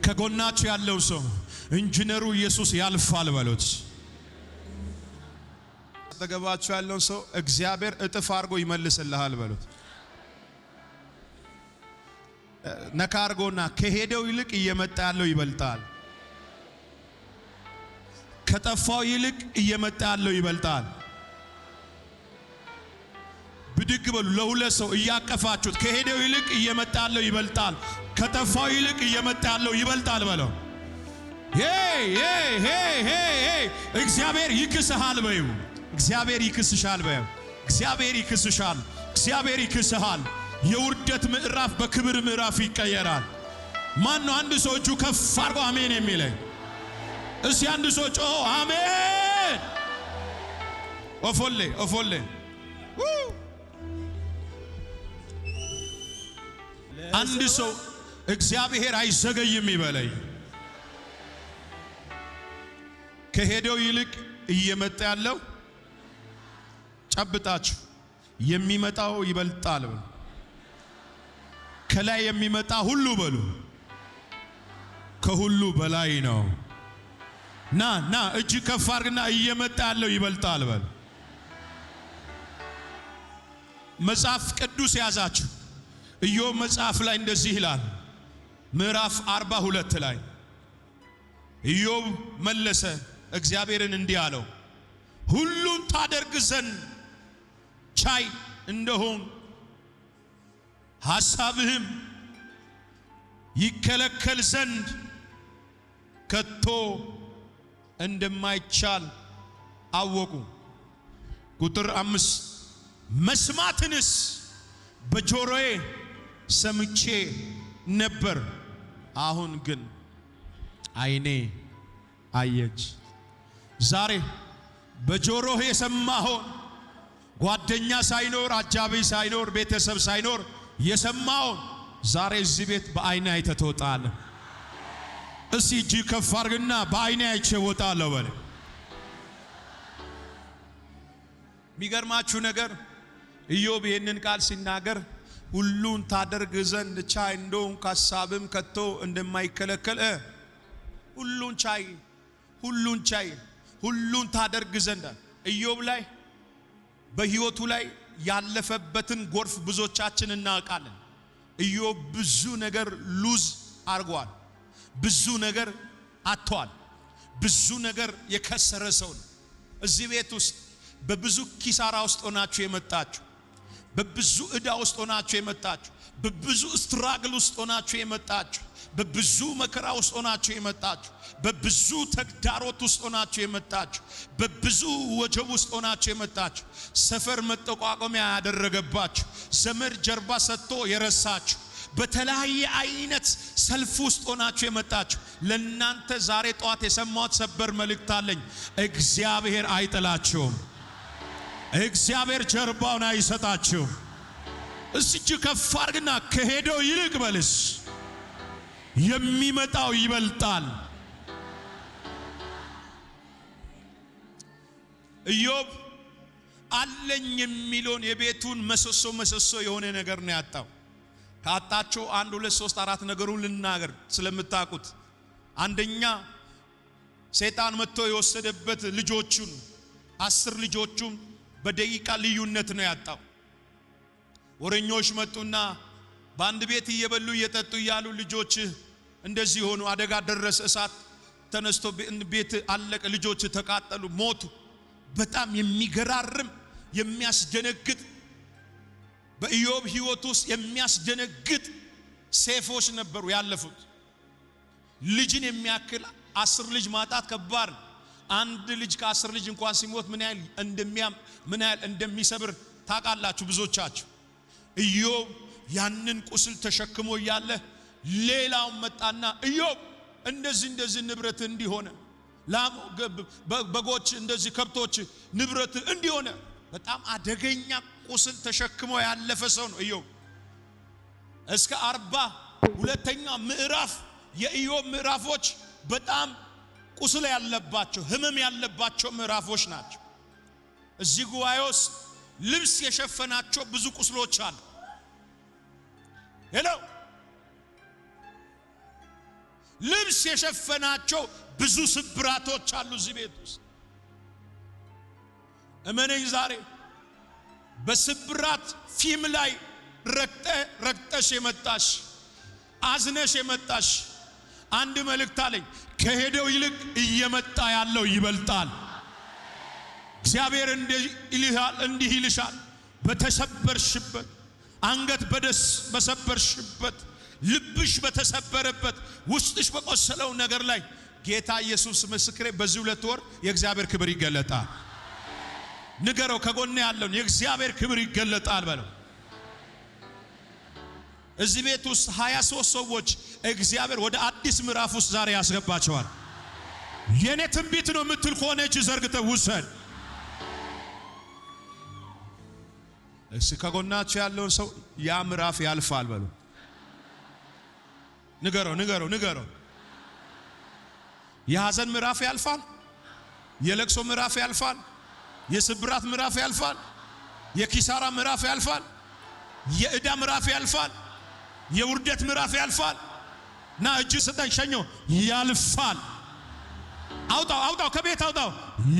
ከጎናችሁ ያለው ሰው ኢንጂነሩ ኢየሱስ ያልፋል በሉት። አጠገባችሁ ያለው ሰው እግዚአብሔር እጥፍ አድርጎ ይመልስልሃል በሉት። ነካርጎና ከሄደው ይልቅ እየመጣ ያለው ይበልጣል። ከጠፋው ይልቅ እየመጣ ያለው ይበልጣል። ብድግ በሉ ለሁለት ሰው እያቀፋችሁት ከሄደው ይልቅ እየመጣ ያለው ይበልጣል፣ ከጠፋው ይልቅ እየመጣ ያለው ይበልጣል በለው። እግዚአብሔር ይክስሃል በዩ። እግዚአብሔር ይክስሻል በዩ። እግዚአብሔር ይክስሻል። እግዚአብሔር ይክስሃል። የውርደት ምዕራፍ በክብር ምዕራፍ ይቀየራል። ማን ነው አንድ ሰው እጁ ከፍ አድርጎ አሜን የሚለኝ? እስቲ አንድ ሰው ጮሆ አሜን። ኦፎሌ አንድ ሰው እግዚአብሔር አይዘገይም ይበለኝ። ከሄደው ይልቅ እየመጣ ያለው ጨብጣችሁ የሚመጣው ይበልጣል። ከላይ የሚመጣ ሁሉ በሉ ከሁሉ በላይ ነው። ና እጅ ከፍ አድርግና እየመጣ ያለው ይበልጣል በል። መጽሐፍ ቅዱስ ያዛችሁ ኢዮብ መጽሐፍ ላይ እንደዚህ ይላል። ምዕራፍ 42 ላይ ኢዮብ መለሰ እግዚአብሔርን እንዲህ አለው፣ ሁሉን ታደርግ ዘንድ ቻይ እንደሆን ሐሳብህም ይከለከል ዘንድ ከቶ እንደማይቻል አወቁ። ቁጥር 5 መስማትንስ በጆሮዬ ሰምቼ ነበር፣ አሁን ግን ዓይኔ አየች። ዛሬ በጆሮህ የሰማኸው ጓደኛ ሳይኖር አጃቢ ሳይኖር ቤተሰብ ሳይኖር የሰማኸው ዛሬ እዚህ ቤት በዓይኔ አይተህ ትወጣለህ። እስቲ እጅ ከፍ አድርግና በዓይኔ አይቼ እወጣለሁ በል። የሚገርማችሁ ነገር ኢዮብ ይህንን ቃል ሲናገር ሁሉን ታደርግ ዘንድ ቻይ እንደሆንክ ሐሳብም ከቶ እንደማይከለከል ሁሉን ታደርግ ዘንድ ኢዮብ ላይ በህይወቱ ላይ ያለፈበትን ጎርፍ ብዙዎቻችን እናውቃለን። ኢዮብ ብዙ ነገር ሉዝ አርጓል፣ ብዙ ነገር አጥቷል፣ ብዙ ነገር የከሰረ ሰው ነው። እዚህ ቤት ውስጥ በብዙ ኪሳራ ውስጥ ሆናችሁ የመጣችሁ፣ በብዙ ዕዳ ውስጥ ሆናችሁ የመጣችሁ፣ በብዙ ስትራግል ውስጥ ሆናችሁ የመጣችሁ፣ በብዙ መከራ ውስጥ ሆናችሁ የመጣችሁ፣ በብዙ ተግዳሮት ውስጥ ሆናችሁ የመጣችሁ፣ በብዙ ወጀብ ውስጥ ሆናችሁ የመጣችሁ፣ ሰፈር መጠቋቋሚያ ያደረገባችሁ፣ ዘመድ ጀርባ ሰጥቶ የረሳችሁ፣ በተለያየ አይነት ሰልፍ ውስጥ ሆናችሁ የመጣችሁ ለናንተ ዛሬ ጧት የሰማሁት ሰበር መልእክት አለኝ። እግዚአብሔር አይጥላችሁም። እግዚአብሔር ጀርባውን አይሰጣችሁም። እስቲ ከፍ አድርግና ከሄደው ይልቅ በልስ የሚመጣው ይበልጣል። ኢዮብ አለኝ የሚለውን የቤቱን መሰሶ የሆነ ነገር ነው ያጣው። ካጣቸው 1 2 3 4 ነገሩን ልናገር ስለምታውቁት። አንደኛ ሰይጣን መጥቶ የወሰደበት ልጆቹን 10 ልጆቹን በደቂቃ ልዩነት ነው ያጣው። ወረኞች መጡና በአንድ ቤት እየበሉ እየጠጡ ያሉ ልጆች እንደዚህ ሆኑ። አደጋ ደረሰ፣ እሳት ተነስቶ ቤት አለቀ፣ ልጆች ተቃጠሉ፣ ሞቱ። በጣም የሚገራርም የሚያስደነግጥ በኢዮብ ሕይወት ውስጥ የሚያስደነግጥ ሴፎች ነበሩ ያለፉት። ልጅን የሚያክል 10 ልጅ ማጣት ከባድ ነው። አንድ ልጅ ከ10 ልጅ እንኳን ሲሞት ምን ያህል እንደሚሰብር ታውቃላችሁ ብዙዎቻችሁ። ኢዮብ ያንን ቁስል ተሸክሞ ያለ ሌላው መጣና ኢዮብ እንደዚህ ንብረት እንዲሆነ በጎች እንደዚህ ከብቶች ንብረት እንዲሆነ በጣም አደገኛ ቁስል ተሸክሞ ያለፈ ሰው ነው ኢዮብ። እስከ 42ኛው ምዕራፍ የኢዮብ ምዕራፎች በጣም ቁስል ያለባቸው ህመም ያለባቸው ምዕራፎች ናቸው። እዚህ ጉባኤ ውስጥ ልብስ የሸፈናቸው ብዙ ቁስሎች አሉ። ሄሎ ልብስ የሸፈናቸው ብዙ ስብራቶች አሉ እዚህ ቤት ውስጥ። እመነኝ ዛሬ በስብራት ፊም ላይ ረግጠሽ የመጣሽ አዝነሽ የመጣሽ አንድ መልእክት አለኝ። ከሄደው ይልቅ እየመጣ ያለው ይበልጣል። እግዚአብሔር እንዲህ ይልሻል። በተሰበርሽበት አንገት በሰበርሽበት ልብሽ በተሰበረበት ውስጥሽ በቆሰለው ነገር ላይ ጌታ ኢየሱስ ምስክሬ በዚህ 2 ወር የእግዚአብሔር ክብር ይገለጣል። ንገረው ከጎኔ ያለውን የእግዚአብሔር ክብር ይገለጣል በለው። እዚህ ቤት ውስጥ 23 ሰዎች እግዚአብሔር ወደ አዲስ ምዕራፍ ውስጥ ዛሬ ያስገባቸዋል። የኔ ትንቢት ነው የምትል ከሆነ እጅ ዘርግተህ ውሰድ። እሺ ከጎናችሁ ያለውን ሰው ያ ምዕራፍ ያልፋል በሉ። ንገረው። የሐዘን ምዕራፍ ያልፋል። የለቅሶ ምዕራፍ ያልፋል። የስብራት ምዕራፍ ያልፋል። የኪሳራ ምዕራፍ ያልፋል። የዕዳ ምዕራፍ ያልፋል። የውርደት ምዕራፍ ያልፋል። ና እጅ ስጠኝ ሸኞ ያልፋል። አውጣው ከቤት አውጣው።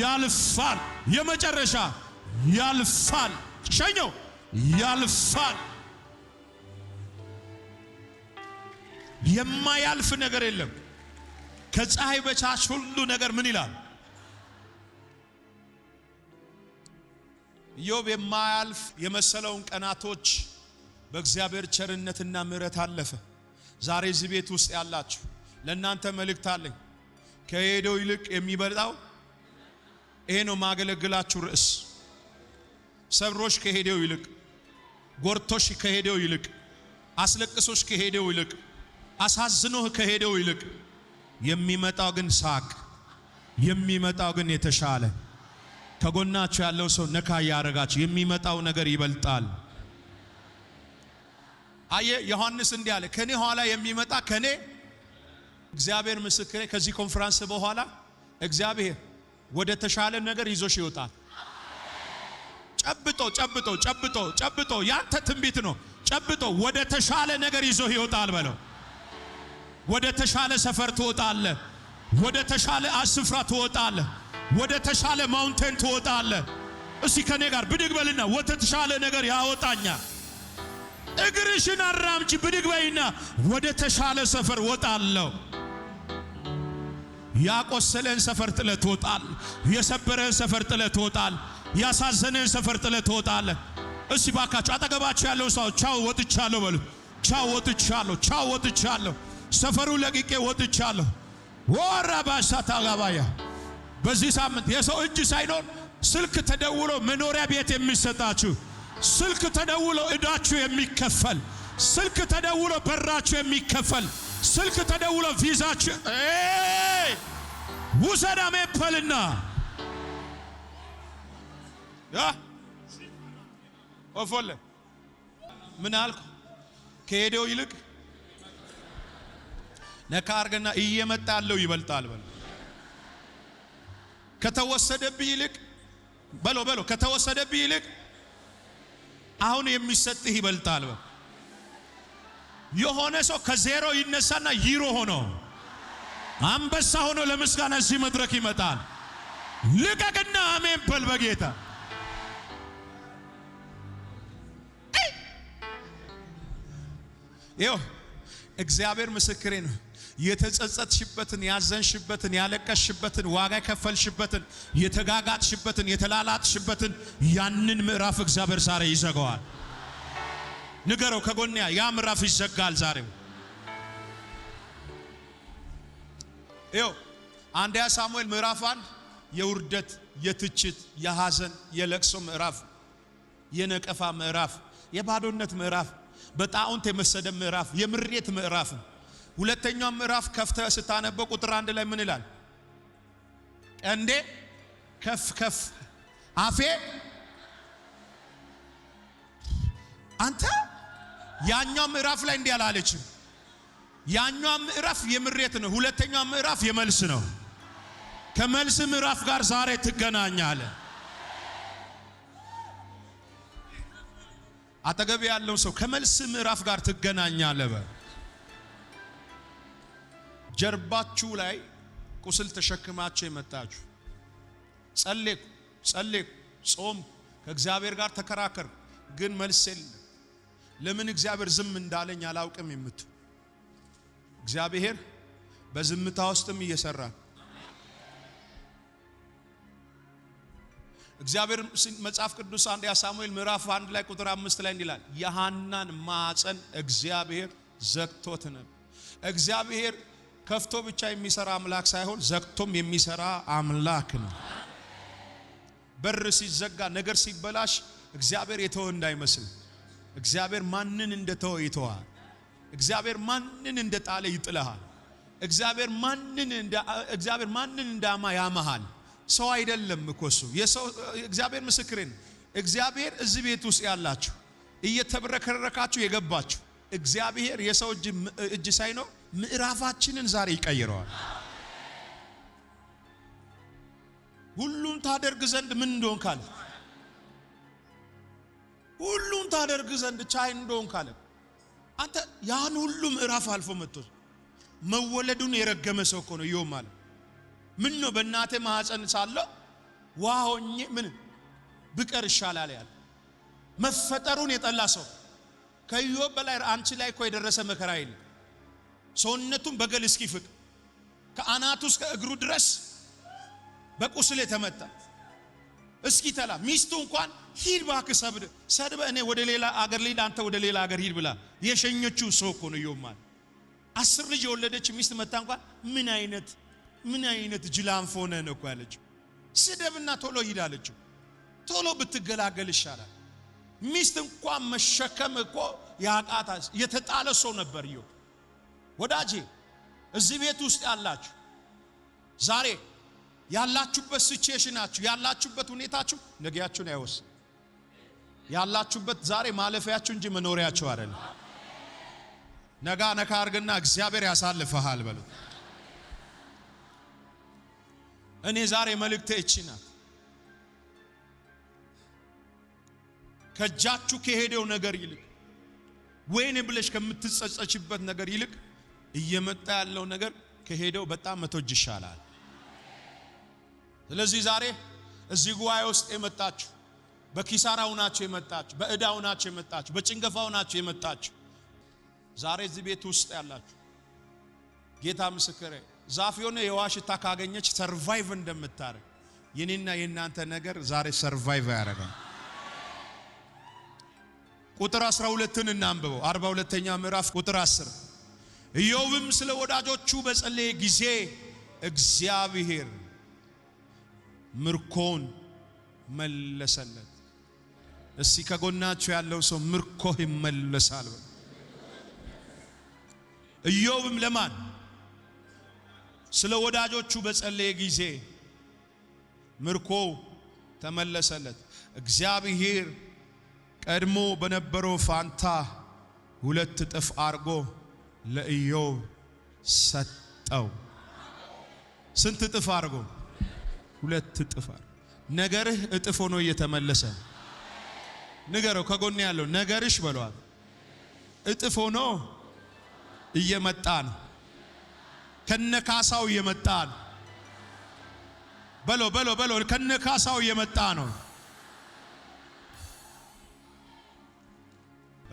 ያልፋል። የመጨረሻ ያልፋል። ሸኞ ያልፋል። የማያልፍ ነገር የለም። ከፀሐይ በታች ሁሉ ነገር ምን ይላል? ኢዮብ የማያልፍ የመሰለውን ቀናቶች በእግዚአብሔር ቸርነትና ምሕረት አለፈ። ዛሬ እዚህ ቤት ውስጥ ያላችሁ ለእናንተ መልእክት አለኝ። ከሄደው ይልቅ የሚበልጣው ይሄ ነው ማገለግላችሁ ርዕስ። ሰብሮሽ ከሄደው ይልቅ፣ ጎርቶሽ ከሄደው ይልቅ፣ አስለቅሶሽ ከሄደው ይልቅ፣ አሳዝኖህ ከሄደው ይልቅ የሚመጣው ግን ሳቅ፣ የሚመጣው ግን የተሻለ። ከጎናችሁ ያለው ሰው ነካ ያረጋችሁ የሚመጣው ነገር ይበልጣል። አየ ዮሐንስ እንዲህ አለ፣ ከኔ ኋላ የሚመጣ ከኔ እግዚአብሔር ምስክሬ ከዚህ ኮንፈረንስ በኋላ እግዚአብሔር ወደ ተሻለ ነገር ይዞሽ ይወጣል። ጨብጦ ያንተ ትንቢት ነው። ጨብጦ ወደ ተሻለ ነገር ይዞ ይወጣል በለው። ወደ ተሻለ ሰፈር ትወጣለህ። ወደ ተሻለ ስፍራ ትወጣለህ። ወደ ተሻለ ማውንቴን ትወጣለህ። እስቲ ከኔ ጋር ብድግ በልና ወደ ተሻለ ነገር ያወጣኛል። እግርሽን አራምጪ ብድግ በይና ወደ ተሻለ ሰፈር ወጣለሁ። ያቆሰለን ሰፈር ጥለህ ትወጣለህ። የሰበረን ሰፈር ጥለህ ትወጣለህ። ያሳዘነን ሰፈር ጥለህ ትወጣለህ። እስቲ ባካችሁ አጠገባችሁ ያለው ሰው ቻው ወጥቻለሁ በሉ። ቻው ወጥቻለሁ። ሰፈሩ ለቅቄ ወጥቻለሁ። ወራባሳ ታጋባያ በዚህ ሳምንት የሰው እጅ ሳይኖር ስልክ ተደውሎ መኖሪያ ቤት የሚሰጣችሁ፣ ስልክ ተደውሎ እዳችሁ የሚከፈል፣ ስልክ ተደውሎ በራችሁ የሚከፈል፣ ስልክ ተደውሎ ቪዛችሁ ውሰዳሜ ፐልና ወፎለ ምን አልኩ? ከሄደው ይልቅ ነካ አርገና እየመጣ ያለው ይበልጣል በል። ከተወሰደብህ ይልቅ በሎ ከተወሰደብህ ይልቅ አሁን የሚሰጥህ ይበልጣል በል። የሆነ ሰው ከዜሮ ይነሳና ሂሮ ሆኖ አንበሳ ሆኖ ለምስጋና እዚህ መድረክ ይመጣል። ልቀቅና አሜን በል በጌታ። ይኸው እግዚአብሔር ምስክሬ ነው። የተጸጸትሽበትን፣ ያዘንሽበትን፣ ያለቀሽበትን፣ ዋጋ የከፈልሽበትን፣ የተጋጋጥሽበትን፣ የተላላጥሽበትን ያንን ምዕራፍ እግዚአብሔር ዛሬ ይዘጋዋል። ንገረው ከጎንያ ያ ምዕራፍ ይዘጋል ዛሬው። ይኸው አንደኛ ሳሙኤል ምዕራፍ 1 የውርደት፣ የትችት፣ የሐዘን፣ የለቅሶ ምዕራፍ፣ የነቀፋ ምዕራፍ፣ የባዶነት ምዕራፍ፣ በጣውንት የመሰደብ ምዕራፍ፣ የምሬት ምዕራፍ። ሁለተኛው ምዕራፍ ከፍተህ ስታነበው ቁጥር 1 ላይ ምን ይላል? ቀንዴ ከፍ ከፍ አፌ አንተ። ያኛው ምዕራፍ ላይ እንዲህ አላለችም። ያኛው ምዕራፍ የምሬት ነው። ሁለተኛው ምዕራፍ የመልስ ነው። ከመልስ ምዕራፍ ጋር ዛሬ ትገናኛለህ። አጠገብ ያለው ሰው ከመልስ ምዕራፍ ጋር ትገናኛለህ። ጀርባችሁ ላይ ቁስል ተሸክማችሁ የመጣችሁ ጸለይኩ ጾም ከእግዚአብሔር ጋር ተከራከር ግን መልስ የለም ለምን እግዚአብሔር ዝም እንዳለኝ አላውቅም የምትሉ እግዚአብሔር በዝምታ ውስጥም እየሰራ እግዚአብሔር መጽሐፍ ቅዱስ አንደኛ ሳሙኤል ምዕራፍ 1 ላይ ቁጥር 5 ላይ እንዲላል የሐናን ማፀን እግዚአብሔር ዘግቶት ነበር። እግዚአብሔር ከፍቶ ብቻ የሚሰራ አምላክ ሳይሆን ዘግቶም የሚሰራ አምላክ ነው። በር ሲዘጋ ነገር ሲበላሽ እግዚአብሔር የተወ እንዳይመስል እግዚአብሔር ማንን እንደተወ ይተዋል። እግዚአብሔር ማንን እንደጣለ ይጥልሃል። እግዚአብሔር ማንን እንዳማ ያማሃል። ሰው አይደለም እኮ እሱ የሰው እግዚአብሔር ምስክሬን እግዚአብሔር እዚህ ቤት ውስጥ ያላችሁ እየተብረከረካችሁ የገባችሁ እግዚአብሔር የሰው እጅ ሳይኖር ምዕራፋችንን ዛሬ ይቀይረዋል። ሁሉን ታደርግ ዘንድ ምን እንደሆን ካለ ሁሉን ታደርግ ዘንድ ቻይ እንደሆን ካለ አንተ ያን ሁሉ ምዕራፍ አልፎ መጥቶ መወለዱን የረገመ ሰው እኮ ነው ኢዮብ ማለት። ምን ነው በእናቴ ማህፀን ሳለሁ ዋሆኜ ምን ብቀር ይሻላል ያለ መፈጠሩን የጠላ ሰው ከኢዮብ በላይ አንቺ ላይ እኮ የደረሰ መከራ የለም። ሰውነቱን በገል እስኪፍቅ ከአናቱ እስከ እግሩ ድረስ በቁስል የተመታ እስኪ ተላ ሚስቱ እንኳን ሂድ ባክህ ሰድበ እኔ ወደ ሌላ አገር ልሂድ አንተ ወደ ሌላ አገር ሂድ ብላ የሸኘችው ሰው እኮ ነው ኢዮብ ማለት። 10 ልጅ የወለደች ሚስት መታ እንኳን ምን አይነት ጅላንፎ ነህ ነው እኮ ያለችው። ስደብና ቶሎ ሂድ አለችው። ቶሎ ብትገላገል ይሻላል። ሚስት እንኳን መሸከም እኮ ያቃታ የተጣለ ሰው ነበር ኢዮብ። ወዳጄ እዚህ ቤት ውስጥ ያላችሁ ዛሬ ያላችሁበት ሲቹዌሽናችሁ ያላችሁበት ሁኔታችሁ ነገያችሁን አይወስን። ያላችሁበት ዛሬ ማለፊያችሁ እንጂ መኖሪያችሁ አይደለም። ነጋ አርግና እግዚአብሔር ያሳልፈሃል በሉት። እኔ ዛሬ መልእክቴ እቺ ናት። ከጃችሁ ከሄደው ነገር ይልቅ ወይኔ ብለሽ ከምትጸጸችበት ነገር ይልቅ እየመጣ ያለው ነገር ከሄደው በጣም መቶጅ ይሻላል። ስለዚህ ዛሬ እዚህ ጉባኤ ውስጥ የመጣችሁ በኪሳራው ናችሁ የመጣችሁ በእዳው ናችሁ የመጣችሁ በጭንገፋው ናችሁ የመጣችሁ ዛሬ እዚህ ቤት ውስጥ ያላችሁ ጌታ ምስክሬ ዛፍ የሆነ የዋሽታ ካገኘች ሰርቫይቭ እንደምታረግ የኔና የናንተ ነገር ዛሬ ሰርቫይቭ ያደርጋል። ቁጥር 12ን እናንብበው 42ኛ ምዕራፍ ቁጥር 10 ኢዮብም ስለ ወዳጆቹ በጸለየ ጊዜ እግዚአብሔር ምርኮን መለሰለት። እስቲ ከጎናችሁ ያለው ሰው ምርኮ ይመለሳል። ኢዮብም ለማን ስለ ወዳጆቹ በጸለየ ጊዜ ምርኮ ተመለሰለት። እግዚአብሔር ቀድሞ በነበረው ፋንታ 2 እጥፍ አርጎ ለኢዮብ ሰጠው። ስንት እጥፍ አርጎ? 2 እጥፍ። ነገርህ እጥፍ ሆኖ እየተመለሰ ንገረው ከጎን ያለው ነገርሽ በሏል እጥፍ ሆኖ እየመጣ ነው። ከነካሳው እየመጣ ነው። በሎ ከነካሳው እየመጣ ነው።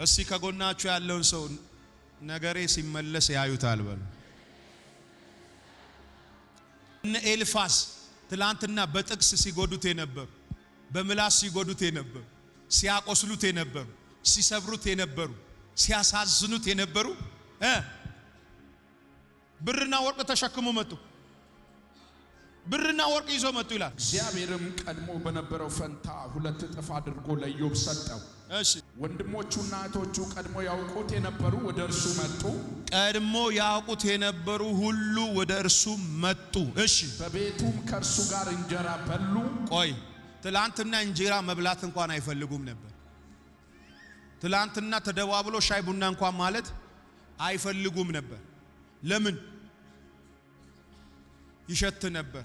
እስቲ ከጎናችሁ ያለውን ሰው ነገሬ ሲመለስ ያዩታል በሉ። እነ ኤልፋዝ ትላንትና በጥቅስ ሲጎዱት የነበሩ በምላስ ሲጎዱት የነበሩ ሲያቆስሉት የነበሩ ሲሰብሩት የነበሩ ሲያሳዝኑት የነበሩ ብርና ወርቅ ተሸክሞ መጡ። ብርና ወርቅ ይዞ መጡ ይላል። እግዚአብሔርም ቀድሞ በነበረው ፈንታ 2 እጥፍ አድርጎ ለኢዮብ ሰጠው። እሺ ወንድሞቹና እህቶቹ ቀድሞ ያውቁት የነበሩ ወደ እርሱ መጡ። ቀድሞ ያውቁት የነበሩ ሁሉ ወደ እርሱ መጡ። እሺ በቤቱም ከእርሱ ጋር እንጀራ በሉ። ቆይ ትላንትና እንጀራ መብላት እንኳን አይፈልጉም ነበር። ትላንትና ተደዋብሎ ሻይ ቡና እንኳን ማለት አይፈልጉም ነበር። ለምን? ይሸት ነበር፣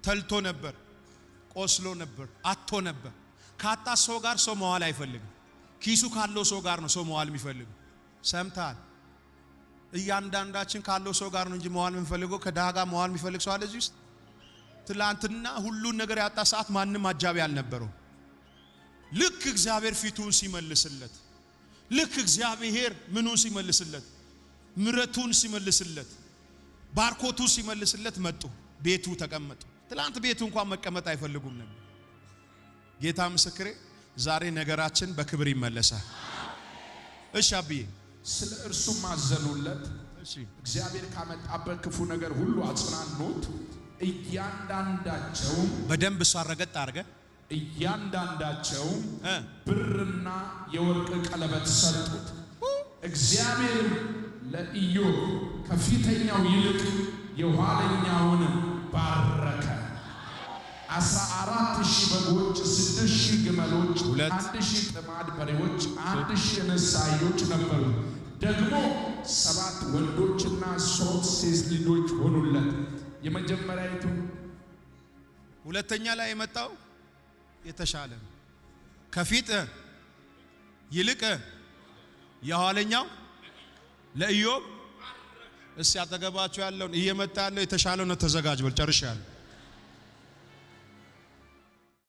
ተልቶ ነበር፣ ቆስሎ ነበር፣ አጥቶ ነበር። ካጣ ሰው ጋር ሰው መዋል አይፈልግም። ኪሱ ካለው ሰው ጋር ነው ሰው መዋል የሚፈልግ። ሰምታል? እያንዳንዳችን ካለው ሰው ጋር ነው እንጂ መዋል የምንፈልገው ከድሃ ጋር መዋል የሚፈልግ ሰው አለ እዚህ ውስጥ? ትላንትና ሁሉን ነገር ያጣ ሰዓት ማንም አጃቢ አልነበረው። ልክ እግዚአብሔር ፊቱን ሲመልስለት፣ ልክ እግዚአብሔር ምኑን ሲመልስለት፣ ምረቱን ሲመልስለት፣ ባርኮቱ ሲመልስለት መጡ፣ ቤቱ ተቀመጡ። ትላንት ቤቱ እንኳን መቀመጥ አይፈልጉም ነበር። ጌታ ምስክሬ ዛሬ ነገራችን በክብር ይመለሳል። እሺ አብዬ ስለ እርሱ ማዘኑለት፣ እግዚአብሔር ካመጣበት ክፉ ነገር ሁሉ አጽናኑት። እያንዳንዳቸው በደንብ እሷ ረገጥ አድርገ እያንዳንዳቸው ብርና የወርቅ ቀለበት ሰጡት። እግዚአብሔር ለኢዮብ ከፊተኛው ይልቅ የኋለኛውን ባረከ። 14,000 በጎች፣ 6,000 ግመሎች፣ 1,000 ጥማድ በሬዎች፣ 1,000 እንስሳ አህዮች ነበሩ። ደግሞ 7 ወንዶችና 3 ሴት ልጆች ሆኑለት። የመጀመሪያይቱ ሁለተኛ ላይ የመጣው የተሻለ ከፊት ይልቅ የኋለኛው ለኢዮብ። እስኪ አጠገባችሁ ያለውን እየመጣ ያለው የተሻለው ነው። ተዘጋጅ በል ጨርሻለሁ።